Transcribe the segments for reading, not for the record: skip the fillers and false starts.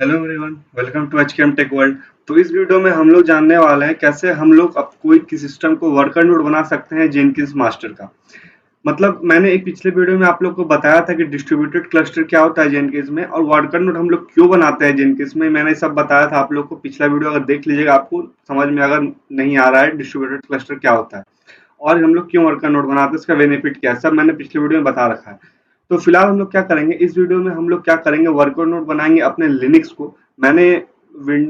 Hello everyone, welcome to HKM tech world. तो इस video में हम लोग जानने वाले हैं कैसे हम लोग अब कोई की सिस्टम को वर्कर नोड बना सकते हैं जेनकिंस मास्टर का। मतलब मैंने एक पिछले वीडियो में आप लोग को बताया था कि डिस्ट्रीब्यूटेड क्लस्टर क्या होता है जेनकिंस में और वर्कर नोड हम लोग क्यों बनाते हैं जेनकिंस में। मैंने सब बताया था आप लोग को। पिछला वीडियो अगर देख लीजिएगा आपको समझ में अगर नहीं आ रहा है डिस्ट्रीब्यूटेड क्लस्टर क्या होता है और हम लोग क्यों वर्कर नोड बनाते हैं, इसका बेनिफिट क्या है, सब मैंने पिछले वीडियो में बता रखा है। तो फिलहाल हम लोग क्या करेंगे, इस वीडियो में हम लोग क्या करेंगे, वर्कर नोड बनाएंगे अपने लिनक्स को। मैंने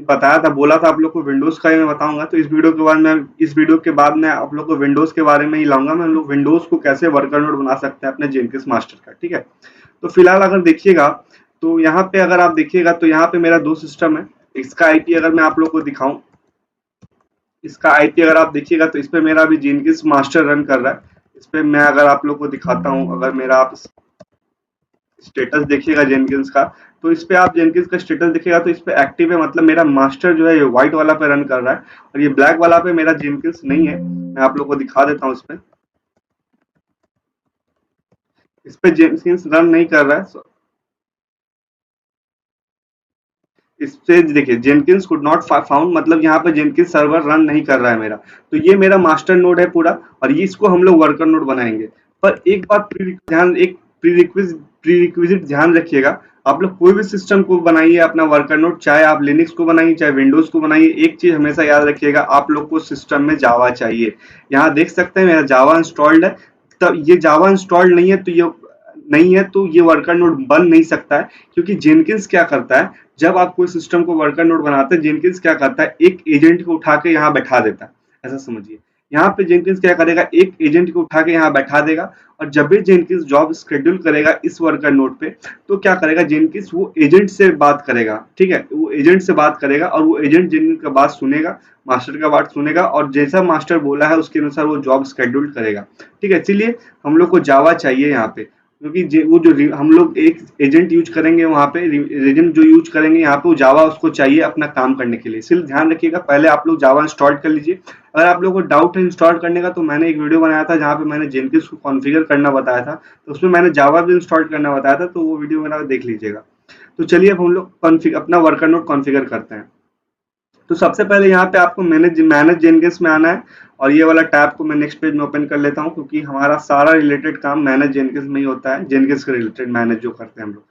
बताया था, बोला था आप लोग को विंडोज का ही मैं बताऊंगा। तो इस वीडियो के बाद मैं आप लोग को विंडोज के बारे में ही लाऊंगा। मैं हम लोग विंडोज को कैसे वर्कर नोड बना सकते हैं अपने जेनकिंस मास्टर का, ठीक है। तो फिलहाल अगर देखिएगा तो यहाँ पे अगर आप देखिएगा तो यहाँ पे मेरा दो सिस्टम है। इसका आईपी अगर मैं आप लोग को दिखाऊं, इसका आईपी अगर आप देखिएगा तो इस पे मेरा अभी जेनकिंस मास्टर रन कर रहा है। इस पे मैं अगर आप लोग को दिखाता हूँ, अगर मेरा आप स्टेटस देखिएगा जेनकिंस का, तो इस पे आप जेनकिंस का स्टेटस देखिएगा तो इस पे एक्टिव है, मतलब मेरा मास्टर जो है ये व्हाइट वाला पे रन कर रहा है और ये ब्लैक वाला पे मेरा जेनकिंस नहीं है। मैं आप लोग को दिखा देता हूँ। इस पे जेनकिंस रन नहीं कर रहा है। इस पे देखिए जेनकिंस कुड नॉट फाउंड, मतलब यहाँ पे जेनकिंस सर्वर रन नहीं कर रहा है मेरा। तो ये मेरा मास्टर नोड है पूरा और ये इसको हम लोग वर्कर नोड बनाएंगे। पर एक बात प्रीरिक्विजिट ध्यान रखिएगा। आप लोग कोई भी सिस्टम को बनाइए अपना वर्कर नोड, चाहे आप लिनक्स को बनाइए चाहे विंडोज को बनाइए, एक चीज हमेशा याद रखिएगा, आप लोग को सिस्टम में जावा चाहिए। यहाँ देख सकते हैं मेरा जावा इंस्टॉल्ड है। तब ये जावा इंस्टॉल्ड नहीं है तो ये वर्कर नोड बन नहीं सकता है। क्योंकि जेनकिंस क्या करता है, जब आप कोई सिस्टम को वर्कर नोड बनाते हैं, जेनकिंस क्या करता है, एक एजेंट को उठा के यहाँ बैठा देता है। ऐसा समझिए, यहाँ पे जेनकिंस क्या करेगा, एक एजेंट को उठा के यहाँ बैठा देगा और जब भी जेनकिंस जॉब शेड्यूल करेगा इस वर्कर नोड पे, तो क्या करेगा जेनकिंस, वो एजेंट से बात करेगा, ठीक है। वो एजेंट से बात करेगा और वो एजेंट जेनकिंस का बात सुनेगा, मास्टर का बात सुनेगा और जैसा मास्टर बोला है उसके अनुसार वो जॉब शेड्यूल करेगा, ठीक है। इसीलिए हम लोग को जावा चाहिए यहाँ पे। क्योंकि वो जो हम लोग एक एजेंट यूज करेंगे वहां पे, एजेंट जो यूज करेंगे यहाँ पे, वो जावा उसको चाहिए अपना काम करने के लिए। इसलिए ध्यान रखिएगा, पहले आप लोग जावा इंस्टॉल कर लीजिए। अगर आप लोगों को डाउट है इंस्टॉल करने का, तो मैंने एक वीडियो बनाया था जहाँ पे मैंने जेनकिंस को कॉन्फ़िगर करना बताया था। तो उसमें मैंने जावा भी इंस्टॉल करना बताया था, तो वो वीडियो मेरा देख लीजिएगा। तो चलिए अब हम लोग कॉन्फ़िगर अपना वर्कर नोड कॉन्फ़िगर करते हैं। तो सबसे पहले यहाँ पे आपको मैनेज जेनकिंस में आना है और ये वाला टैब को मैं नेक्स्ट पेज में ओपन कर लेता हूँ, क्योंकि हमारा सारा रिलेटेड काम मैनेज जेनकिंस में ही होता है, जेनकिंस के रिलेटेड मैनेज जो करते हैं हम लोग।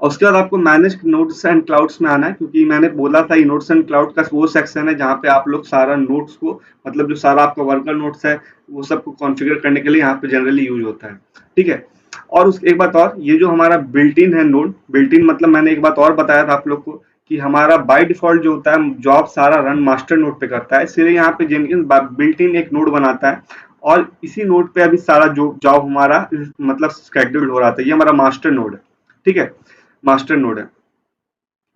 और उसके बाद आपको मैनेज नोट्स एंड क्लाउड्स में आना है, क्योंकि मैंने बोला था ये नोट्स एंड क्लाउड का वो सेक्शन है जहाँ पे आप लोग सारा नोट्स को, मतलब जो सारा आपका वर्कर नोट्स है वो सबको कॉन्फ़िगर करने के लिए यहाँ पे जनरली यूज होता है, ठीक है। और उस एक बात और, ये जो हमारा बिल्ट इन है नोड, बिल्ट इन मतलब मैंने एक बात और बताया था आप लोग को कि हमारा बाय डिफॉल्ट जो होता है जॉब सारा रन मास्टर नोड पे करता है। इसलिए यहाँ पे जेनकिंस बिल्ट इन एक नोड बनाता है और इसी नोड पे अभी सारा जो जॉब हमारा मतलब शेड्यूल्ड हो रहा था, ये हमारा मास्टर नोड है, ठीक है, मास्टर नोड है।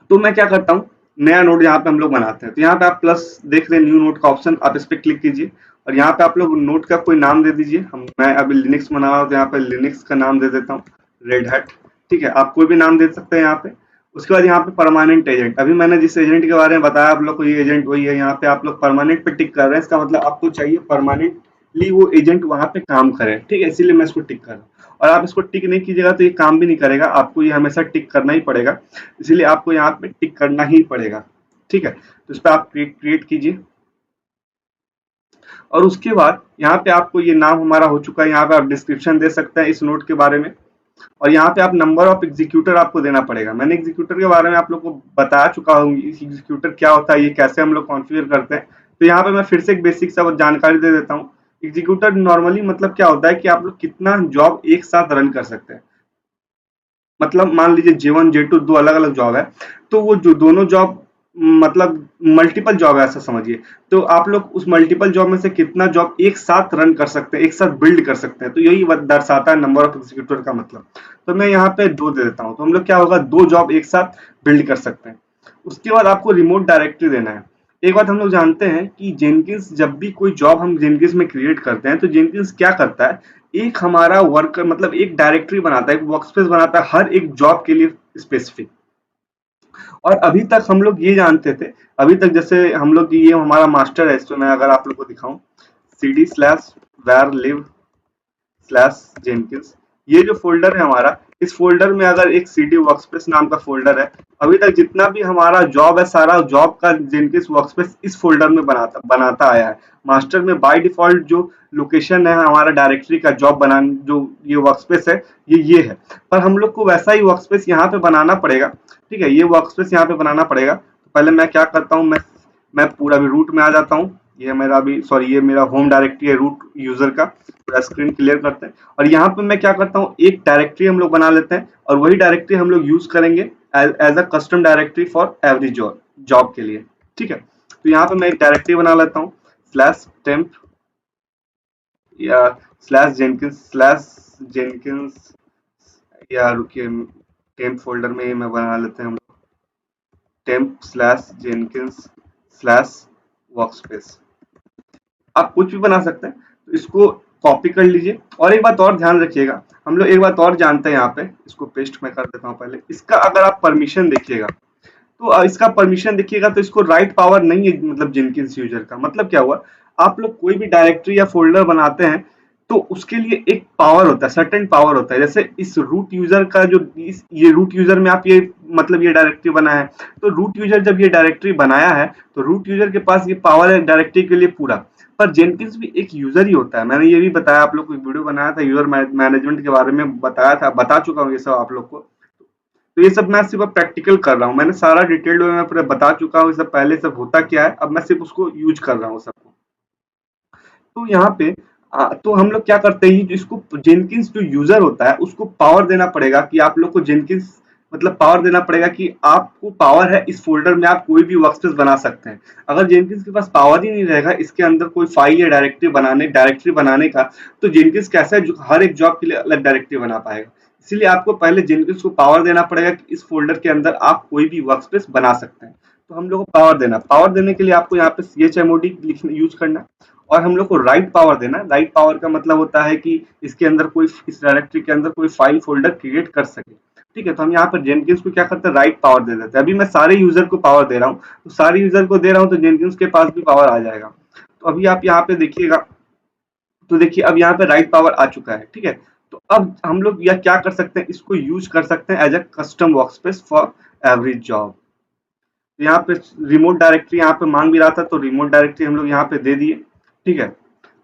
तो मैं क्या करता हूँ, नया नोड यहाँ पे हम लोग बनाते हैं। तो यहाँ पे आप प्लस देख रहे हैं, न्यू नोड का ऑप्शन, आप इस पे क्लिक कीजिए और यहाँ पे आप लोग नोड का कोई नाम दे दीजिए। मैं अभी लिनक्स बना रहा हूँ तो यहाँ पे लिनक्स का नाम दे देता हूँ, रेड हैट, ठीक है। आप कोई भी नाम दे सकते हैं यहाँ पे। उसके बाद यहाँ पे परमानेंट एजेंट, अभी मैंने जिस एजेंट के बारे में बताया आप लोग को, ये एजेंट वही है। यहाँ पे आप लोग परमानेंट पे टिक कर रहे हैं, इसका मतलब आपको चाहिए परमानेंटली वो एजेंट वहां पे काम करे, ठीक है। इसीलिए मैं इसको टिक कर रहा हूँ। और आप इसको टिक नहीं कीजिएगा तो ये काम भी नहीं करेगा, आपको ये हमेशा टिक करना ही पड़ेगा। इसीलिए आपको यहाँ पे टिक करना ही पड़ेगा, ठीक है। तो इस पर आप क्रिएट कीजिए और उसके बाद यहाँ पे आपको ये नाम हमारा हो चुका है। यहाँ पे आप डिस्क्रिप्शन दे सकते हैं इस नोट के बारे में और यहाँ पे आप नंबर ऑफ एग्जीक्यूटर आपको देना पड़ेगा। मैंने एग्जीक्यूटर के बारे में आप लोग को बता चुका हूँ, एग्जीक्यूटर क्या होता है, ये कैसे हम लोग कॉन्फ़िगर करते हैं। तो यहाँ पे मैं फिर से एक बेसिक सा जानकारी दे देता हूँ। एग्जीक्यूटर नॉर्मली मतलब क्या होता है कि आप लोग कितना जॉब एक साथ रन कर सकते हैं। मतलब मान लीजिए J1 J2 दो अलग अलग जॉब है, तो वो जो दोनों जॉब मतलब मल्टीपल जॉब है ऐसा समझिए। तो आप लोग उस मल्टीपल जॉब में से कितना जॉब एक साथ रन कर सकते हैं, एक साथ बिल्ड कर सकते हैं, तो यही दर्शाता है नंबर ऑफ एग्जीक्यूटर का मतलब। तो मैं यहाँ पे 2 दे देता हूँ, तो हम लोग क्या होगा, 2 जॉब एक साथ बिल्ड कर सकते हैं। उसके बाद आपको रिमोट डायरेक्टरी देना है। एक बात हम लोग जानते हैं कि जेनकिंस, जब भी कोई जॉब हम जेनकिंस में क्रिएट करते हैं तो जेनकिंस क्या करता है, एक हमारा वर्कर मतलब एक डायरेक्टरी बनाता है, एक वर्कस्पेस बनाता है हर एक जॉब के लिए स्पेसिफिक। और अभी तक हम लोग ये जानते थे, अभी तक जैसे हम लोग ये हमारा मास्टर है, इसमें मैं अगर आप लोग को दिखाऊं, cd/var live/jenkins, ये जो फोल्डर है हमारा, इस फोल्डर में अगर एक CD वर्कस्पेस नाम का फोल्डर है, अभी तक जितना भी हमारा जॉब है सारा जॉब का जेनकिंस वर्कस्पेस इस फोल्डर में बनाता आया है। मास्टर में बाय डिफॉल्ट जो लोकेशन है हमारा डायरेक्टरी का जॉब बनाने जो ये वर्कस्पेस है ये है, पर हम लोग को वैसा ही वर्कस्पेस यहाँ पे बनाना पड़ेगा। ठीक है, ये वर्कस्पेस यहाँ पे बनाना पड़ेगा। तो पहले मैं क्या करता हूँ, मैं पूरा भी रूट में आ जाता हूँ। ये मेरा भी सॉरी ये मेरा होम डायरेक्टरी है रूट यूजर का। पूरा स्क्रीन क्लियर करते हैं और यहाँ पे मैं क्या करता हूँ, एक डायरेक्टरी हम लोग बना लेते हैं और वही डायरेक्टरी हम लोग यूज करेंगे as a custom directory for every job के लिए। ठीक है, तो यहाँ पे मैं एक डायरेक्टरी बना लेता हूँ /temp या /jenkins या रुकिए टेम्प फोल्डर में मैं बना लेते हैं हम लोग temp/jenkins/workspace। आप कुछ भी बना सकते हैं, तो इसको कॉपी कर लीजिए। और एक बात और ध्यान रखिएगा, हम लोग एक बात और जानते हैं यहाँ पे, इसको पेस्ट मैं कर देता हूँ पहले। इसका अगर आप परमिशन देखिएगा तो इसका परमिशन देखिएगा तो इसको राइट पावर नहीं है, मतलब जेनकिंस यूजर का। मतलब क्या हुआ, आप लोग कोई भी डायरेक्टरी या फोल्डर बनाते हैं तो उसके लिए एक पावर होता है, सर्टेन पावर होता है। जैसे इस रूट यूजर का जो ये रूट यूजर में आप ये मतलब ये डायरेक्टरी बना है, तो रूट यूजर जब ये डायरेक्टरी बनाया है तो रूट यूजर के पास ये पावर है डायरेक्टरी के लिए पूरा। पर जेनकिंस भी एक यूजर ही होता है। मैंने ये भी बताया आप लोग को, एक वीडियो बनाया था यूजर मैनेजमेंट के बारे में, बताया था, बता चुका हूँ ये सब आप लोग को। तो ये सब मैं सिर्फ प्रैक्टिकल कर रहा हूँ, मैंने सारा डिटेल्ड में पूरा बता चुका हूँ, ये सब पहले सब होता क्या है, अब मैं सिर्फ उसको यूज कर रहा हूँ सबको। तो यहाँ पे तो हम लोग क्या करते हैं, इसको जेनकिंस जो यूजर होता है उसको पावर देना पड़ेगा कि आप लोग को जेनकिंस मतलब पावर देना पड़ेगा कि आपको पावर है इस फोल्डर में आप कोई भी वर्कस्पेस बना सकते हैं। अगर जेनकिंस के पास पावर ही नहीं रहेगा इसके अंदर कोई फाइल या डायरेक्टरी बनाने का, तो जेनकिंस कैसे हर एक जॉब के लिए अलग डायरेक्टरी बना पाएगा। इसीलिए आपको पहले जेनकिंस को पावर देना पड़ेगा कि इस फोल्डर के अंदर आप कोई भी वर्कस्पेस बना सकते हैं। तो हम लोग को पावर देने के लिए आपको यहाँ पे chmod यूज करना है। और हम लोग को राइट पावर देना है। राइट पावर का मतलब होता है कि इसके अंदर कोई इस डायरेक्टरी के अंदर कोई फाइल फोल्डर क्रिएट कर सके। ठीक है, तो हम यहाँ पर जेनकिंस को क्या करते हैं, राइट पावर दे देते हैं। अभी मैं सारे यूजर को पावर दे रहा हूँ, तो सारे यूजर को दे रहा हूँ तो जेनकिंस के पास भी पावर आ जाएगा। तो अभी आप यहाँ पे देखिएगा, तो देखिए अब यहाँ पे राइट पावर आ चुका है। ठीक है, तो अब हम लोग यह क्या कर सकते हैं, इसको यूज कर सकते हैं as a custom workspace for every job. यहाँ पे रिमोट डायरेक्टरी यहाँ पे मांग भी रहा था, तो रिमोट डायरेक्टरी हम लोग यहाँ पे दे दिए। ठीक है,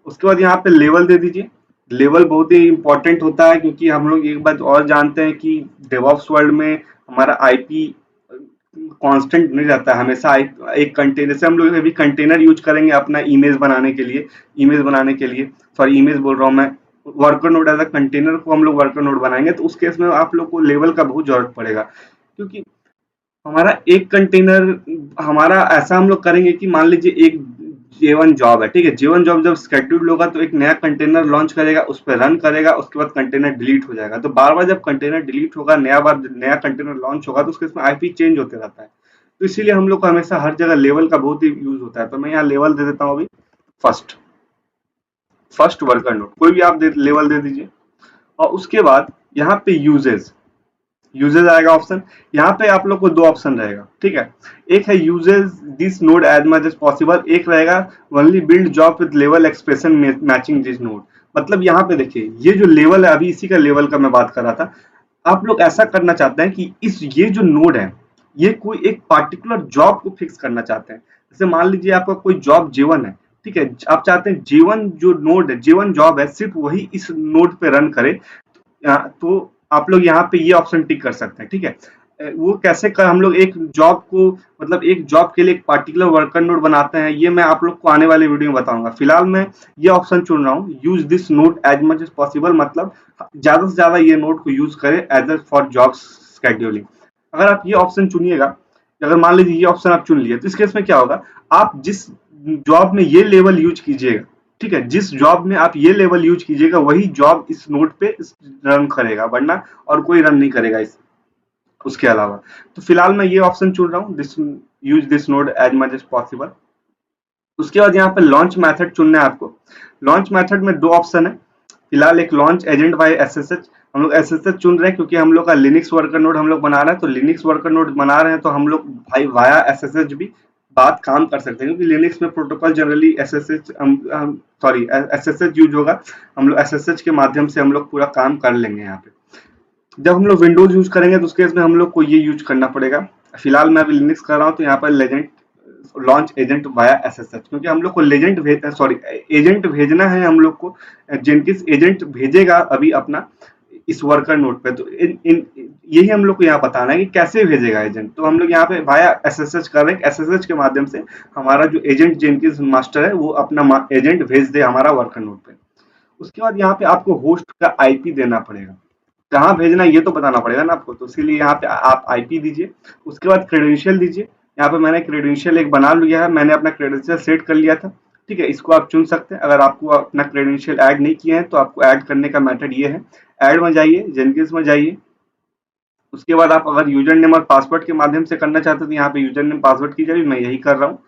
उसके बाद यहाँ पे लेवल दे दीजिए। लेवल बहुत ही इंपॉर्टेंट होता है, क्योंकि हम लोग एक बात और जानते हैं कि डेवऑप्स वर्ल्ड में हमारा आईपी कांस्टेंट नहीं रहता है हमेशा। एक कंटेनर से हम लोग अभी कंटेनर यूज करेंगे अपना इमेज बनाने के लिए, सॉरी इमेज बोल रहा हूँ मैं, worker node as a container को हम लोग वर्कर नोड बनाएंगे, तो उस केस में आप लोग को लेवल का बहुत जरूरत पड़ेगा। क्योंकि हमारा एक कंटेनर हमारा ऐसा हम लोग करेंगे कि मान लीजिए एक J1 जॉब है। ठीक है, J1 जॉब जब शेड्यूल्ड होगा तो एक नया कंटेनर लॉन्च करेगा, उस पर रन करेगा, उसके बाद कंटेनर डिलीट हो जाएगा। तो बार बार जब कंटेनर डिलीट होगा, नया कंटेनर लॉन्च होगा, तो उसके इसमें आईपी चेंज होते रहता है। तो इसीलिए हम लोग को हमेशा हर जगह लेवल का बहुत ही यूज होता है। तो मैं यहाँ लेवल दे देता हूँ अभी फर्स्ट वर्कर नोड, कोई भी आप लेवल दे दीजिए। और उसके बाद यहाँ पे यूजेज आएगा ऑप्शन। यहाँ पे आप लोग को दो ऑप्शन रहेगा। ठीक है, एक है usages this node as much as possible, एक रहेगा ओनली बिल्ड जॉब विद लेवल एक्सप्रेशन मैचिंग दिस नोड। मतलब यहाँ पे देखिए ये जो लेवल है, अभी इसी का लेवल का मैं बात कर रहा था। आप लोग ऐसा करना चाहते हैं कि ये जो नोड है ये कोई एक पार्टिकुलर जॉब को फिक्स करना चाहते हैं। जैसे मान लीजिए आपका कोई जॉब J1 है। ठीक है, आप चाहते हैं J1 जो नोड है, J1 जॉब है, सिर्फ वही इस नोड पे रन करे। तो आप लोग यहाँ पे ये ऑप्शन टिक कर सकते हैं। ठीक है, वो कैसे कर, हम लोग एक जॉब को मतलब एक जॉब के लिए एक पार्टिकुलर वर्कर नोड बनाते हैं, ये मैं आप लोग को आने वाले वीडियो में बताऊंगा। फिलहाल मैं ये ऑप्शन चुन रहा हूँ, use this node as much as possible, मतलब ज्यादा से ज्यादा ये नोड को यूज करें as a for job scheduling. अगर आप ये ऑप्शन चुनिएगा, अगर मान लीजिए ये ऑप्शन आप चुन लिए, तो इस केस में क्या होगा, आप जिस जॉब में ये लेवल यूज कीजिएगा, ठीक है, जिस जॉब में आप ये लेवल यूज कीजिएगा वही जॉब इस नोड पे रन करेगा, वरना और कोई रन नहीं करेगा इस उसके अलावा। तो फिलहाल मैं ये ऑप्शन चुन रहा हूँ, this use this node as much as possible. उसके बाद यहाँ पे लॉन्च मेथड चुनना है आपको। लॉन्च मेथड में दो ऑप्शन है फिलहाल, एक लॉन्च एजेंट बाय SSH। हम लोग SSH चुन रहे हैं क्योंकि हम लोग का लिनक्स वर्कर नोड हम लोग बना रहे हैं, तो लिनक्स वर्कर नोड बना रहे हैं तो हम लोग भाई वाया SSH भी बात काम कर सकते हैं, क्योंकि लिनक्स में प्रोटोकॉल जनरली SSH यूज होगा। हम लोग SSH के माध्यम से हम लोग पूरा काम कर लेंगे यहाँ पे। जब हम लोग विंडोज यूज करेंगे तो उस केस में हम लोग को ये यूज करना पड़ेगा। फिलहाल मैं अभी लिनक्स कर रहा हूँ तो यहाँ पर legend launch agent via SSH, क्योंकि हम लोग को लेजेंड भेज सॉरी एजेंट भेजना है हम लोग को। जेनकिंस एजेंट भेजेगा अभी अपना इस वर्कर नोड पे, तो इन यही हम लोग को यहाँ बताना है कि कैसे भेजेगा एजेंट। तो हम लोग यहाँ पे वाया एसएसएच कर रहे हैं, एसएसएच के माध्यम से हमारा जो एजेंट जेनकिंस मास्टर है वो अपना एजेंट भेज दे हमारा वर्कर नोड पे। उसके बाद यहाँ पे आपको होस्ट का आईपी देना पड़ेगा, कहाँ भेजना है ये तो बताना पड़ेगा ना आपको, तो इसीलिए यहाँ पे आप आईपी दीजिए। उसके बाद क्रेडेंशियल दीजिए। यहाँ पे मैंने क्रेडेंशियल एक बना लिया है, मैंने अपना क्रेडेंशियल सेट कर लिया था। ठीक है, इसको आप चुन सकते हैं। अगर आपको अपना क्रेडेंशियल ऐड नहीं किया है तो आपको ऐड करने का मेथड ये है, ऐड में जाइए, जेनकिंस में जाइए। उसके बाद आप अगर यूजर नेम और पासवर्ड के माध्यम से करना चाहते हो तो यहाँ पे यूजर नेम पासवर्ड कीजिए, मैं यही कर रहा हूँ।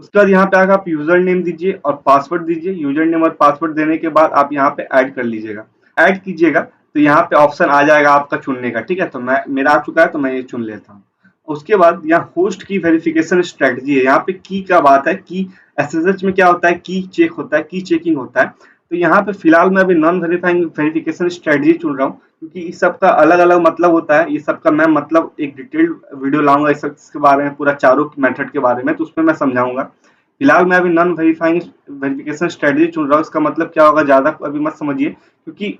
उसके बाद यहाँ पे आकर आप यूजर नेम दीजिए और पासवर्ड दीजिए। यूजर नेम और पासवर्ड देने के बाद आप यहाँ पे ऐड कर लीजिएगा, ऐड कीजिएगा तो यहाँ पे ऑप्शन आ जाएगा आपका चुनने का। ठीक है, तो मैं मेरा आ चुका है तो मैं ये चुन लेता हूँ। उसके बाद यहाँ होस्ट की वेरिफिकेशन स्ट्रेटजी है, यहाँ पे की का बात है की। एसएसएच में क्या होता है, की चेक होता है, की चेकिंग होता है। तो यहाँ पे फिलहाल मैं अभी नॉन वेरीफाइंग वेरिफिकेशन स्ट्रेटजी चुन रहा हूँ, क्योंकि इस सब का अलग अलग मतलब होता है। ये सब का मैं मतलब एक डिटेल्ड वीडियो लाऊंगा इस सब के बारे में, पूरा चारों मेथड के बारे में, तो उसमें मैं समझाऊंगा। फिलहाल मैं अभी नॉन वेरीफाइंग वेरिफिकेशन स्ट्रेटजी चुन रहा हूँ। इसका मतलब क्या होगा ज्यादा अभी मत समझिए, क्योंकि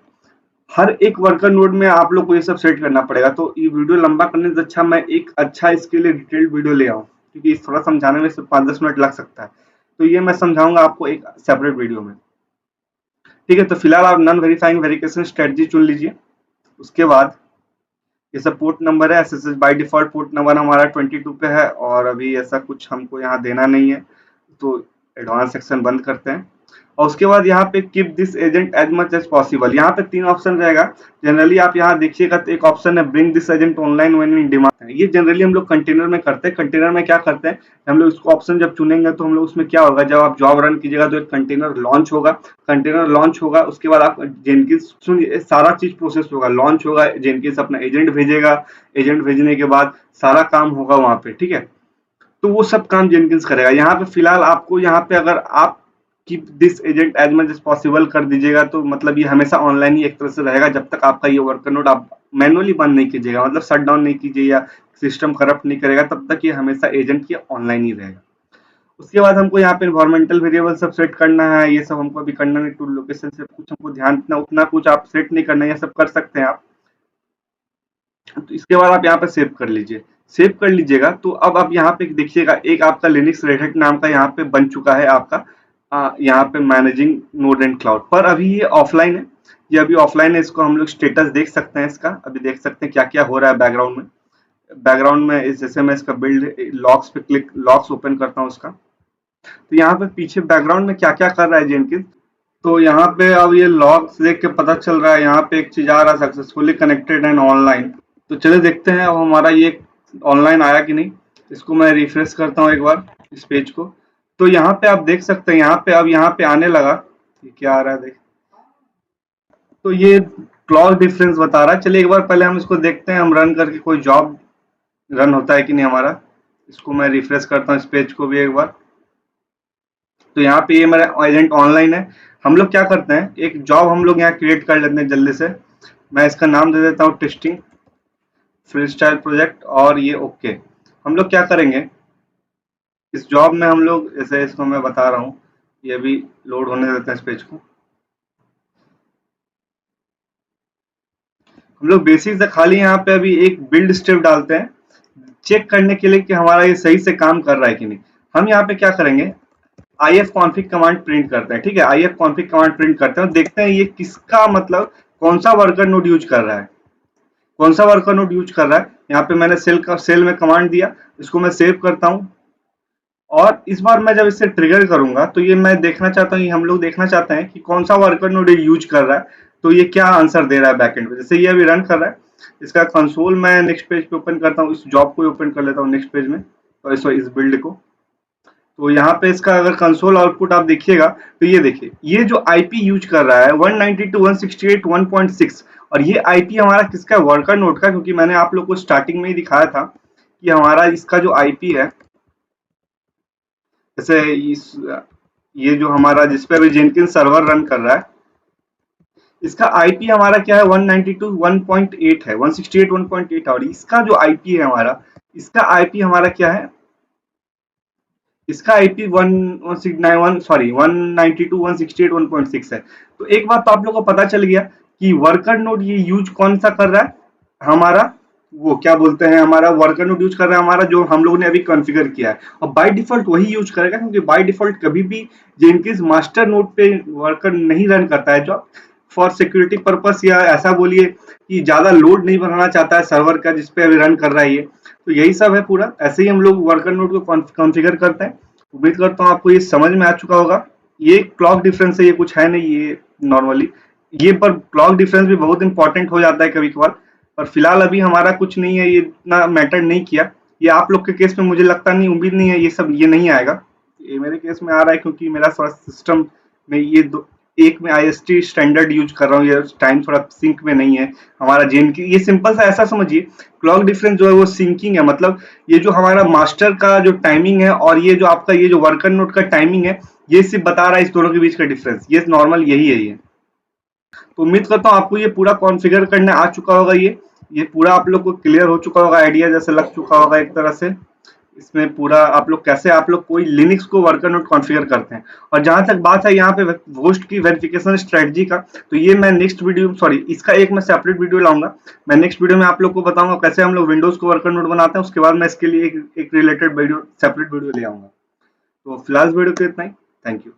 हर एक वर्कर नोड में आप लोग को ये सब सेट करना पड़ेगा। तो ये वीडियो लंबा करने से अच्छा मैं एक अच्छा इसके लिए डिटेल्ड वीडियो ले आऊँ, क्योंकि इस थोड़ा समझाने में सिर्फ 5-10 मिनट लग सकता है। तो ये मैं समझाऊंगा आपको एक सेपरेट वीडियो में। ठीक है, तो फिलहाल आप नॉन वेरीफाइंग वेरिफिकेशन स्ट्रेटजी चुन लीजिए। उसके बाद ये सब पोर्ट नंबर है, SSH by default port number हमारा 22 पे है, और अभी ऐसा कुछ हमको यहाँ देना नहीं है, तो एडवांस सेक्शन बंद करते हैं। और उसके बाद यहाँ पे keep this agent as much as possible, यहाँ पे 3 ऑप्शन रहेगा। जनरली आप यहाँ देखिएगा तो एक ऑप्शन है bring this agent online when in demand, ये जनरली हम लोग कंटेनर में करते हैं। कंटेनर में क्या करते हैं, हम लोग इसको ऑप्शन जब चुनेंगे तो हम लोग उसमें क्या होगा, जब आप जॉब रन कीजिएगा तो एक कंटेनर लॉन्च होगा। कंटेनर लॉन्च होगा, उसके बाद आप जेनकिंस सुनिए सारा चीज प्रोसेस होगा, लॉन्च होगा, जेनकिंस अपना एजेंट भेजेगा, एजेंट भेजने के बाद सारा काम होगा वहां पे। ठीक है, तो वो सब काम जेनकिंस करेगा। यहाँ पे फिलहाल आपको यहाँ पे अगर आप keep this agent as much as possible कर दीजिएगा तो मतलब ये हमेशा ऑनलाइन ही एक तरह से रहेगा, जब तक आपका ये वर्कर नोड आप मैनुअली बंद नहीं कीजिएगा, मतलब शट डाउन नहीं कीजिए या सिस्टम करप्ट नहीं करेगा, तब तक ये हमेशा एजेंट के ऑनलाइन ही रहेगा। उसके बाद हमको यहाँ पे इन्वायरमेंटल वेरिएबल सब सेट करना है, ये सब हमको अभी करना नहीं। टूल लोकेशन से कुछ हमको ध्यान उतना कुछ आप सेट नहीं करना है, ये सब कर सकते हैं आप। तो इसके बाद आप यहाँ पे सेव कर लीजिए। सेव कर लीजिएगा तो अब आप यहाँ पे देखिएगा एक आपका लिनक्स रेड हैट नाम का यहाँ पे बन चुका है आपका यहाँ पे मैनेजिंग नोड एंड क्लाउड, पर अभी ये ऑफलाइन है। ये अभी ऑफलाइन है, इसको हम लोग स्टेटस देख सकते हैं इसका, अभी देख सकते हैं क्या क्या हो रहा है बैकग्राउंड में। बैकग्राउंड में जैसे मैं इसका बिल्ड लॉक्स पे क्लिक लॉक्स ओपन करता हूँ उसका, तो यहाँ पे पीछे बैकग्राउंड में क्या क्या कर रहा है जेनकिंस। तो यहाँ पे अब ये लॉग्स देख के पता चल रहा है, यहाँ पे एक चीज आ रहा है सक्सेसफुली कनेक्टेड एंड ऑनलाइन। तो चलिए देखते हैं अब हमारा ये ऑनलाइन आया कि नहीं। इसको मैं रिफ्रेश करता हूँ एक बार इस पेज को, तो यहाँ पे आप देख सकते हैं यहाँ पे अब यहाँ पे आने लगा। ये क्या आ रहा है देख, तो ये क्लॉक डिफरेंस बता रहा है। चलिए एक बार पहले हम इसको देखते हैं, हम रन करके कोई जॉब रन होता है कि नहीं हमारा। इसको मैं रिफ्रेश करता हूँ इस पेज को भी एक बार। तो यहाँ पे ये मेरा एजेंट ऑनलाइन है। हम लोग क्या करते हैं, एक जॉब हम लोग यहाँ क्रिएट कर लेते हैं जल्दी से। मैं इसका नाम दे देता हूँ टेस्टिंग फ्री स्टाइल प्रोजेक्ट, और ये ओके। हम लोग क्या करेंगे इस जॉब में, हम लोग जैसे इसको मैं बता रहा हूँ, ये भी लोड होने देते हैं इस पेज को। हम लोग बेसिक से खाली यहाँ पे अभी एक बिल्ड स्टेप डालते हैं चेक करने के लिए कि हमारा ये सही से काम कर रहा है कि नहीं। हम यहाँ पे क्या करेंगे, if config कमांड प्रिंट करते हैं। ठीक है, if config कमांड प्रिंट करते हैं और देखते हैं ये किसका मतलब कौन सा वर्कर नोड यूज कर रहा है, कौन सा वर्कर नोड यूज कर रहा है। यहाँ पे मैंने सेल में कमांड दिया, इसको मैं सेव करता हूँ। और इस बार मैं जब इसे ट्रिगर करूंगा तो ये मैं देखना चाहता हूँ, हम लोग देखना चाहते हैं कि कौन सा वर्कर नोड यूज कर रहा है, तो ये क्या आंसर दे रहा है बैकएंड पे। जैसे ये अभी रन कर रहा है, इसका कंसोल मैं नेक्स्ट पेज पे ओपन करता हूँ, इस जॉब को ओपन कर लेता हूँ नेक्स्ट पेज में, और इस बिल्ड को। तो यहाँ पे इसका अगर कंसोल आउटपुट आप देखिएगा तो ये देखिए ये जो आईपी यूज कर रहा है 192.168.1.6, और ये आईपी हमारा किसका वर्कर नोड का, क्योंकि मैंने आप लोग को स्टार्टिंग में ही दिखाया था कि हमारा इसका जो आईपी है, जैसे इस ये जो हमारा जिस पे अभी जेनकिंस सर्वर रन कर रहा है, इसका आईपी हमारा क्या है 192.1.8 है, 168 1.8। और इसका जो आईपी है हमारा, इसका आईपी हमारा क्या है, इसका आईपी 191 सॉरी 192 168 1.6 है। तो एक बात तो आप लोगों को पता चल गया कि वर्कर नोड ये यूज कौन सा कर रहा है हमारा, वो क्या बोलते हैं, हमारा वर्कर नोड यूज कर रहा है हमारा जो हम लोगों ने अभी कॉन्फ़िगर किया है, और बाय डिफॉल्ट वही यूज करेगा, क्योंकि बाय डिफॉल्ट कभी भी जेनकिंस मास्टर नोड पे वर्कर नहीं रन करता है, जो फॉर सिक्योरिटी पर्पस या ऐसा बोलिए कि ज्यादा लोड नहीं बनाना चाहता है सर्वर का जिसपे अभी रन कर रहा है ये। तो यही सब है पूरा, ऐसे ही हम लोग वर्कर नोड को कॉन्फ़िगर करते हैं। उम्मीद करता हूँ आपको ये समझ में आ चुका होगा। ये क्लॉक डिफरेंस है, ये कुछ है नहीं ये नॉर्मली, ये पर क्लॉक डिफरेंस भी बहुत इंपॉर्टेंट हो जाता है कभी कभार, पर फिलहाल अभी हमारा कुछ नहीं है, ये इतना मैटर नहीं किया। ये आप लोग के केस में मुझे लगता नहीं, उम्मीद नहीं है ये सब ये नहीं आएगा। ये मेरे केस में आ रहा है क्योंकि मेरा थोड़ा सिस्टम में ये दो, एक में आईएसटी स्टैंडर्ड यूज कर रहा हूँ, ये टाइम थोड़ा सिंक में नहीं है हमारा जेन की। ये सिंपल सा ऐसा समझिए, क्लॉक डिफरेंस जो है वो सिंकिंग है, मतलब ये जो हमारा मास्टर का जो टाइमिंग है और ये जो आपका ये जो वर्कर नोड का टाइमिंग है, ये सिर्फ बता रहा है इस दोनों के बीच का डिफरेंस, ये नॉर्मल यही है ये। तो उम्मीद करता हूँ आपको ये पूरा कॉन्फ़िगर करने आ चुका होगा, ये पूरा आप लोग को क्लियर हो चुका होगा, आइडिया जैसे लग चुका होगा एक तरह से। इसमें पूरा आप लोग कैसे आप लोग कोई लिनक्स को वर्कर नोट कॉन्फ़िगर करते हैं। और जहां तक बात है यहाँ पे होस्ट की वेरिफिकेशन स्ट्रेटजी का, तो ये मैं नेक्स्ट वीडियो सॉरी इसका एक मैं सेपरेट वीडियो लाऊंगा। मैं नेक्स्ट वीडियो में आप लोग को बताऊंगा कैसे हम लोग विंडोज को वर्कर नोट बनाते हैं, उसके बाद मैं इसके लिए एक रिलेटेड वीडियो सेपरेट वीडियो ले आऊंगा। तो फिलहाल वीडियो को इतना ही, थैंक यू।